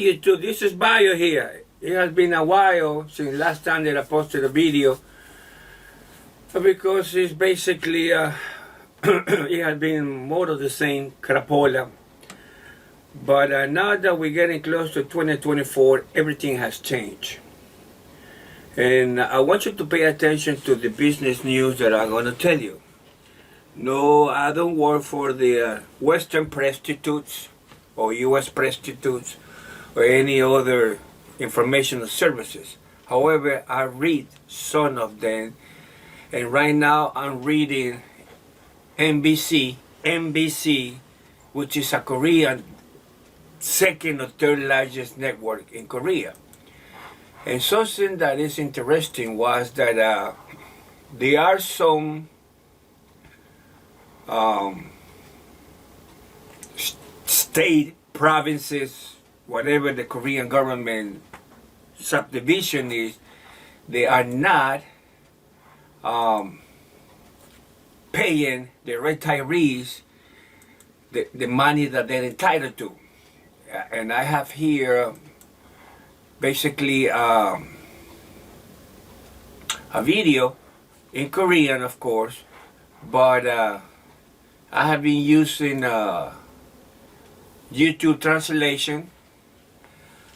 YouTube, this is Bio here. It has been a while since last time that I posted a video because it's basically it has been more of the same crapola. But now that we're getting close to 2024, everything has changed. And I want you to pay attention to the business news that I'm going to tell you. No, I don't work for the Western prostitutes or U.S. prostitutes or any other informational services. However, I read some of them, and right now I'm reading NBC, which is a Korean second or third largest network in Korea. And something that is interesting was that there are some state, provinces, whatever the Korean government subdivision is, they are not paying the retirees the money that they're entitled to. And I have here basically a video in Korean, of course, but I have been using YouTube translation.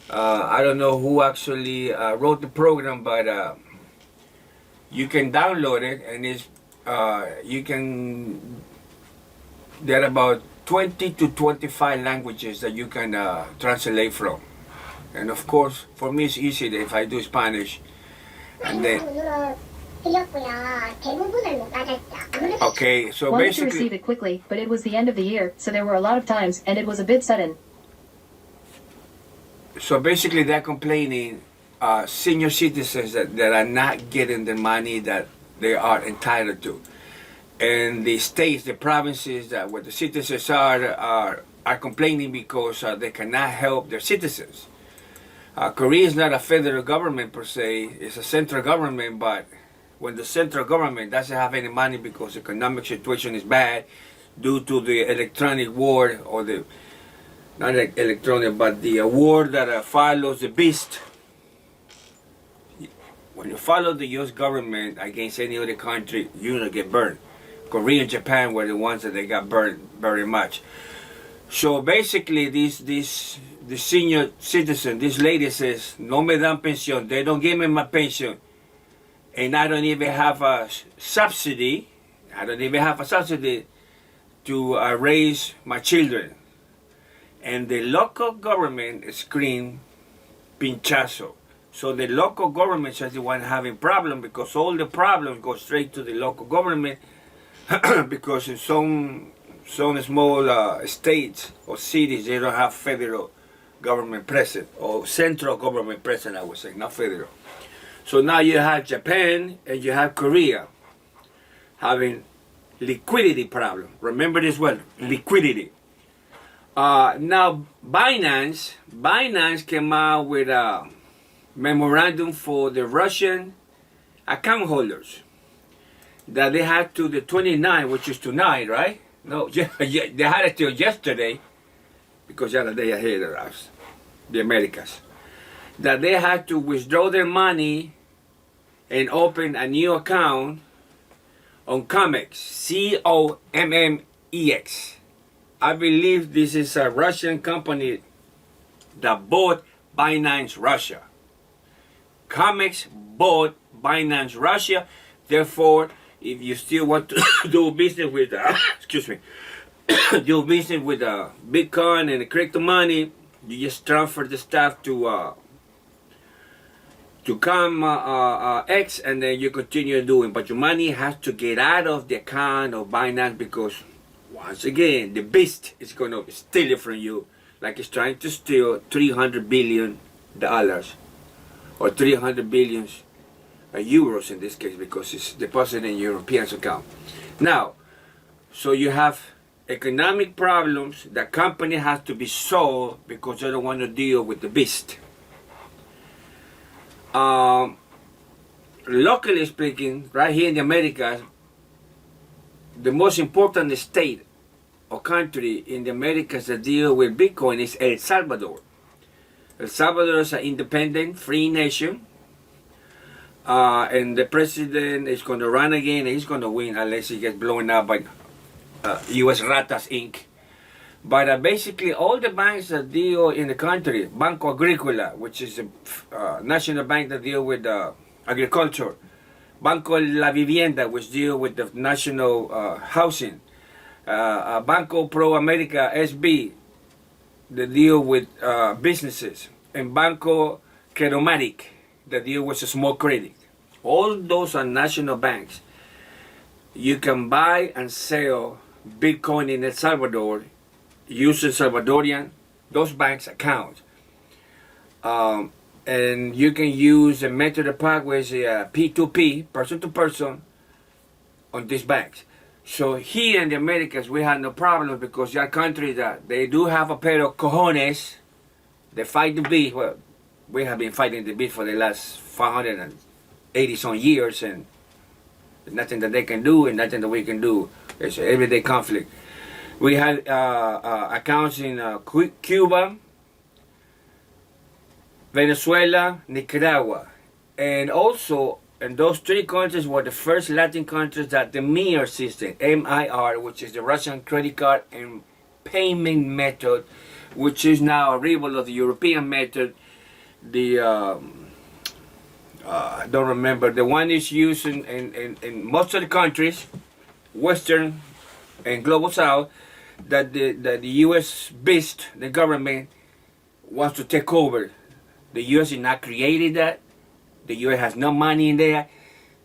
I don't know who actually wrote the program, but you can download it, and it's there are about 20 to 25 languages that you can translate from. And of course, for me it's easy if I do Spanish. And then okay, so wanted basically to receive it quickly, but it was the end of the year, so there were a lot of times, and it was a bit sudden. So basically they're complaining, senior citizens that are not getting the money that they are entitled to. And the states, the provinces that where the citizens are complaining because they cannot help their citizens. Korea is not a federal government per se, it's a central government, but when the central government doesn't have any money because the economic situation is bad due to the electronic war, or the, not electronic, but the war that follows the beast. When you follow the US government against any other country, you're gonna get burned. Korea and Japan were the ones that they got burned very much. So basically the senior citizen, this lady says, no me dan pensión, they don't give me my pension. And I don't even have a subsidy, to raise my children. And the local government screamed pinchazo. So the local government is the one having problem, because all the problems go straight to the local government because in some small states or cities, they don't have federal government present, or central government present, I would say, not federal. So now you have Japan and you have Korea having liquidity problem. Remember this well, liquidity. Now Binance came out with a memorandum for the Russian account holders that they had to the 29th, which is tonight, right? No, they had it till yesterday, because they're the day ahead of us, the Americas, that they had to withdraw their money and open a new account on COMEX, COMMEX. I believe this is a Russian company that bought Binance Russia. COMEX bought Binance Russia. Therefore, if you still want to do business with, do business with Bitcoin and crypto money, you just transfer the stuff to COMEX, and then you continue doing. But your money has to get out of the account of Binance, because once again, the beast is going to steal it from you, like it's trying to steal $300 billion or 300 billion euros in this case, because it's deposited in Europeans account. Now, so you have economic problems. The company has to be sold because they don't want to deal with the beast. Locally speaking, right here in the Americas, the most important state or country in the Americas that deal with Bitcoin is El Salvador. El Salvador is an independent, free nation. And the president is going to run again. And he's going to win unless he gets blown up by U.S. Ratas Inc. But basically, all the banks that deal in the country, Banco Agricola, which is a national bank that deal with agriculture, Banco La Vivienda, which deal with the national housing, Banco Pro America SB, that deal with businesses, and Banco Credomatic, that deal with small credit. All those are national banks. You can buy and sell Bitcoin in El Salvador using Salvadorian, those banks' accounts. And you can use a method of pago, which is P2P, person to person, on these banks. So here in the Americas, we have no problem because there are countries that they do have a pair of cojones. They fight the beast. Well, we have been fighting the beast for the last 580 some years, and there's nothing that they can do and nothing that we can do. It's an everyday conflict. We had accounts in Cuba, Venezuela, Nicaragua, and also, and those three countries were the first Latin countries that the MIR system, M-I-R, which is the Russian credit card and payment method, which is now a rival of the European method. The I don't remember. The one is used in most of the countries, Western and Global South, that the U.S. beast, the government, wants to take over. The U.S. is not created that. The U.S. has no money in there.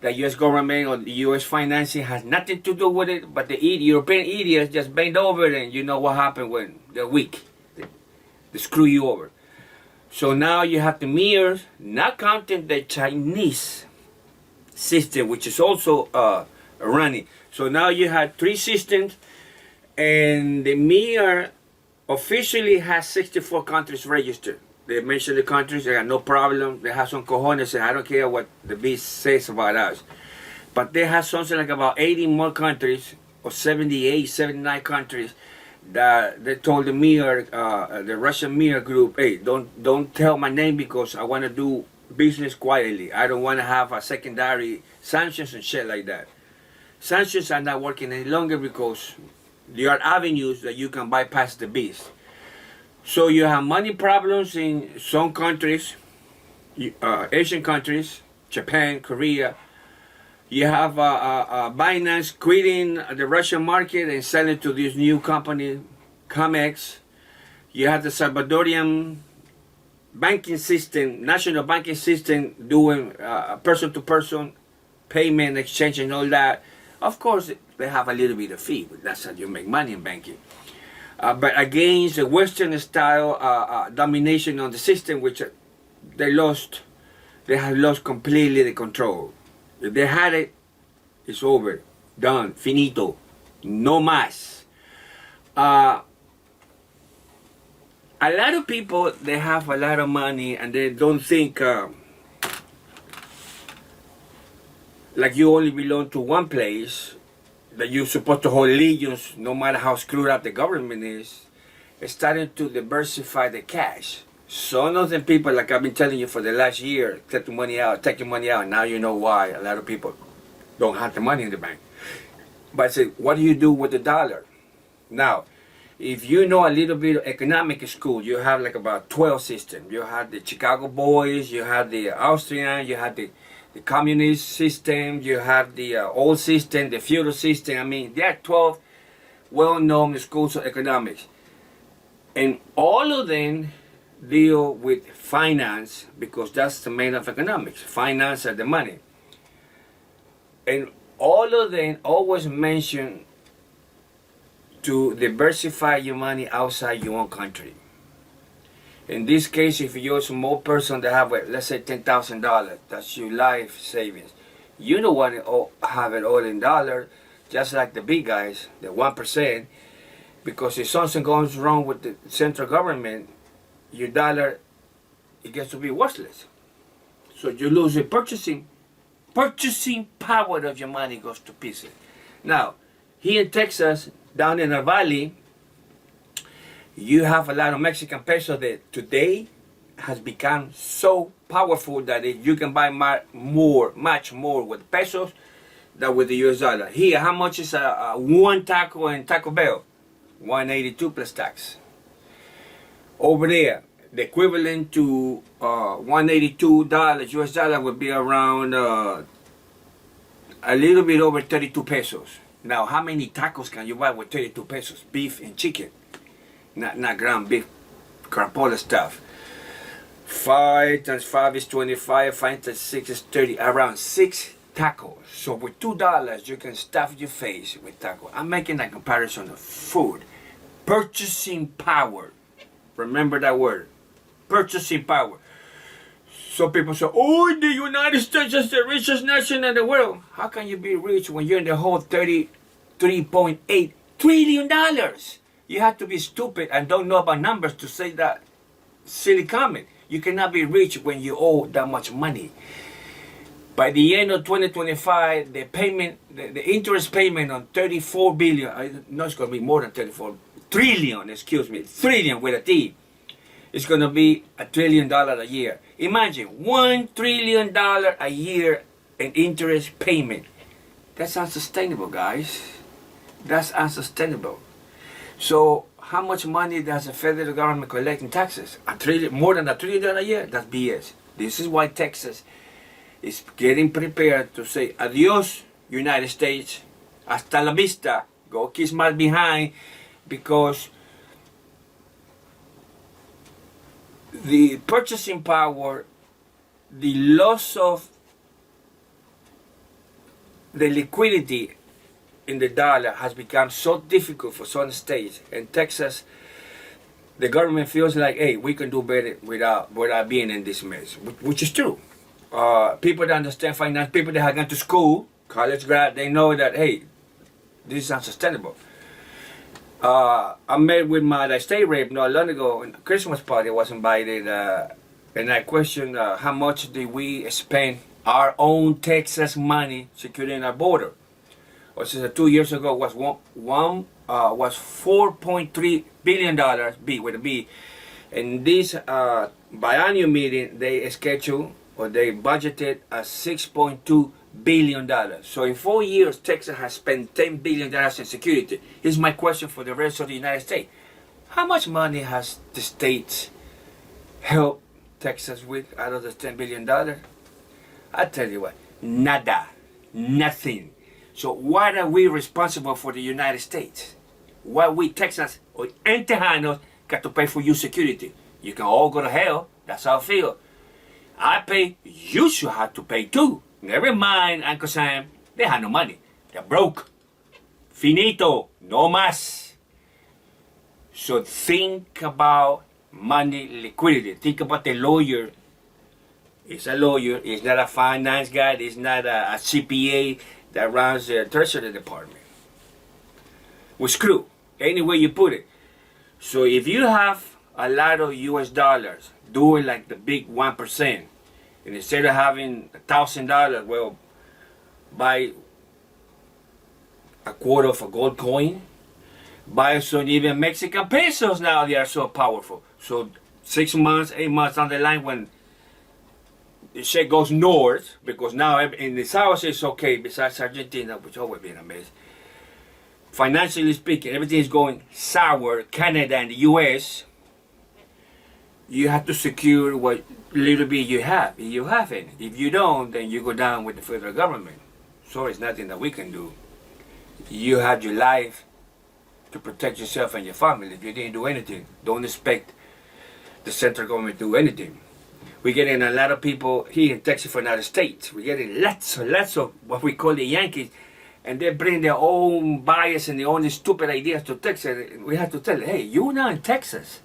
The U.S. government or the U.S. financing has nothing to do with it, but the European idiots just bend over, and you know what happened when they're weak. They screw you over. So now you have the mirrors, not counting the Chinese system, which is also running. So now you have three systems, and the mirror officially has 64 countries registered. They mention the countries, they have no problem. They have some cojones, and I don't care what the beast says about us. But they have something like about 80 more countries, or 78, 79 countries, that they told the mirror, the Russian mirror group, hey, don't tell my name because I want to do business quietly. I don't want to have a secondary sanctions and shit like that. Sanctions are not working any longer because there are avenues that you can bypass the beast. So you have money problems in some countries, Asian countries, Japan, Korea. You have Binance quitting the Russian market and selling to this new company, Comex. You have the Salvadorian banking system, national banking system, doing person-to-person payment, exchange, and all that. Of course, they have a little bit of fee, but that's how you make money in banking. But against the Western style domination on the system, which they have lost completely the control. If they had it, it's over, done, finito, no más. A lot of people, they have a lot of money and they don't think like you only belong to one place, that you're supposed to hold legions no matter how screwed up the government is. It's starting to diversify the cash. Some of the people, like I've been telling you for the last year, taking money out. Now you know why a lot of people don't have the money in the bank. But I said, what do you do with the dollar? Now, if you know a little bit of economic school, you have like about 12 systems. You have the Chicago boys, you have the Austrian, you have the communist system, you have the old system, the feudal system. I mean, there are 12 well-known schools of economics. And all of them deal with finance because that's the main of economics. Finance and the money. And all of them always mention to diversify your money outside your own country. In this case, if you're a small person that have, let's say, $10,000, that's your life savings. You don't want to have it all in dollars, just like the big guys, the 1%, because if something goes wrong with the central government, your dollar, it gets to be worthless. So you lose the purchasing power of your money goes to pieces. Now, here in Texas, down in the valley, you have a lot of Mexican pesos that today has become so powerful that you can buy much more with pesos than with the US dollar. Here, how much is one taco in Taco Bell? 182 plus tax. Over there, the equivalent to $182 US dollar would be around a little bit over 32 pesos. Now, how many tacos can you buy with 32 pesos? Beef and chicken, not ground beef, crapola stuff. 5 times 5 is 25, 5 times 6 is 30, around 6 tacos. So with $2, you can stuff your face with tacos. I'm making a comparison of food. Purchasing power. Remember that word. Purchasing power. So people say, oh, the United States is the richest nation in the world. How can you be rich when you're in the whole $33.8 trillion? You have to be stupid and don't know about numbers to say that silly comment. You cannot be rich when you owe that much money. By the end of 2025, the payment, the interest payment on 34 billion, I know it's going to be more than 34 trillion, excuse me, trillion with a T. It's going to be $1 trillion a year. Imagine $1 trillion a year in interest payment. That's unsustainable, guys. That's unsustainable. So how much money does the federal government collect in taxes? More than $1 trillion a year? That's BS. This is why Texas is getting prepared to say, adios, United States, hasta la vista, go kiss my behind, because the purchasing power, the loss of the liquidity in the dollar has become so difficult for some states. In Texas, the government feels like, hey, we can do better without being in this mess, which is true. People that understand finance, people that have gone to school, college grad, they know that, hey, this is unsustainable. I met with my state rep not long ago in a Christmas party. I was invited, and I questioned how much did we spend our own Texas money securing our border. Or since 2 years ago was was $4.3 billion, B with a B. In this biennial meeting, they scheduled or they budgeted $6.2 billion. So in 4 years, Texas has spent $10 billion in security. Here's my question for the rest of the United States. How much money has the states helped Texas with out of the $10 billion? I tell you what, nada, nothing. So why are we responsible for the United States? Why we Texans or Tejanos got to pay for your security? You can all go to hell. That's how I feel. I pay, you should have to pay too. Never mind, Uncle Sam, they have no money. They're broke. Finito, no más. So think about money liquidity. Think about the lawyer. He's a lawyer. He's not a finance guy. He's not a CPA that runs the Treasury Department. We're screwed, any way you put it. So if you have a lot of US dollars, do it like the big 1%. And instead of having $1,000, well, buy a quarter of a gold coin. Buy some even Mexican pesos now, they are so powerful. So 6 months, 8 months down the line when the shit goes north, because now in the south it's okay, besides Argentina, which always been a mess. Financially speaking, everything is going sour, Canada and the US. You have to secure what little bit you have. If you have it, if you don't, then you go down with the federal government. So it's nothing that we can do. You have your life to protect yourself and your family. If you didn't do anything, don't expect the central government to do anything. We're getting a lot of people here in Texas from other states. We're getting lots of what we call the Yankees, and they bring their own bias and their own stupid ideas to Texas. We have to tell them, hey, you're not in Texas.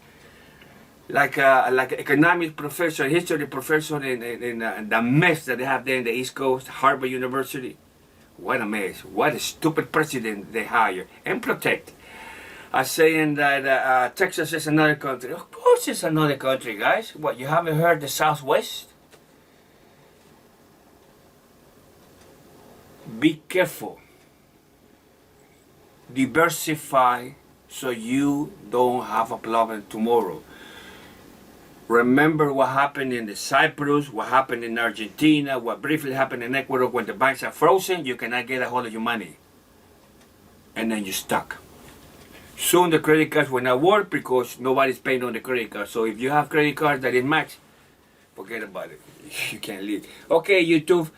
Like economics professor, history professor in the mess that they have there in the East Coast, Harvard University. What a mess. What a stupid president they hire and protect. Saying that Texas is another country. Of course it's another country, guys. What, you haven't heard the Southwest? Be careful. Diversify so you don't have a problem tomorrow. Remember what happened in the Cyprus, what happened in Argentina, what briefly happened in Ecuador. When the banks are frozen, you cannot get a hold of your money. And then you're stuck. Soon the credit cards will not work because nobody's paying on the credit card. So if you have credit cards that is maxed, forget about it. You can't leave. Okay, YouTube.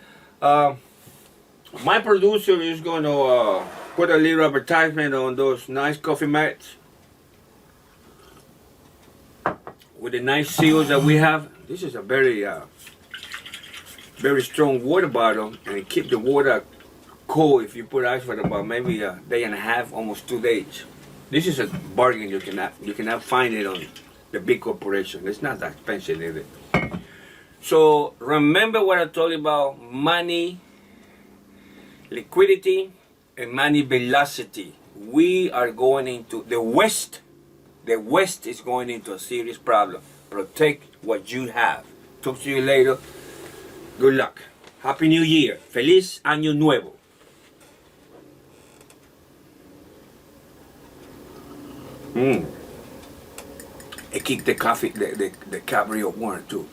My producer is going to put a little advertisement on those nice coffee mats with the nice seals that we have. This is a very strong water bottle, and it keeps the water cold if you put ice for about maybe a day and a half, almost 2 days. This is a bargain. You cannot find it on the big corporation. It's not that expensive, is it? So remember what I told you about money, liquidity, and money velocity. We are going into the West. The West is going into a serious problem. Protect what you have. Talk to you later. Good luck. Happy New Year. Feliz Año Nuevo. It keep the coffee, the cabrio warm too.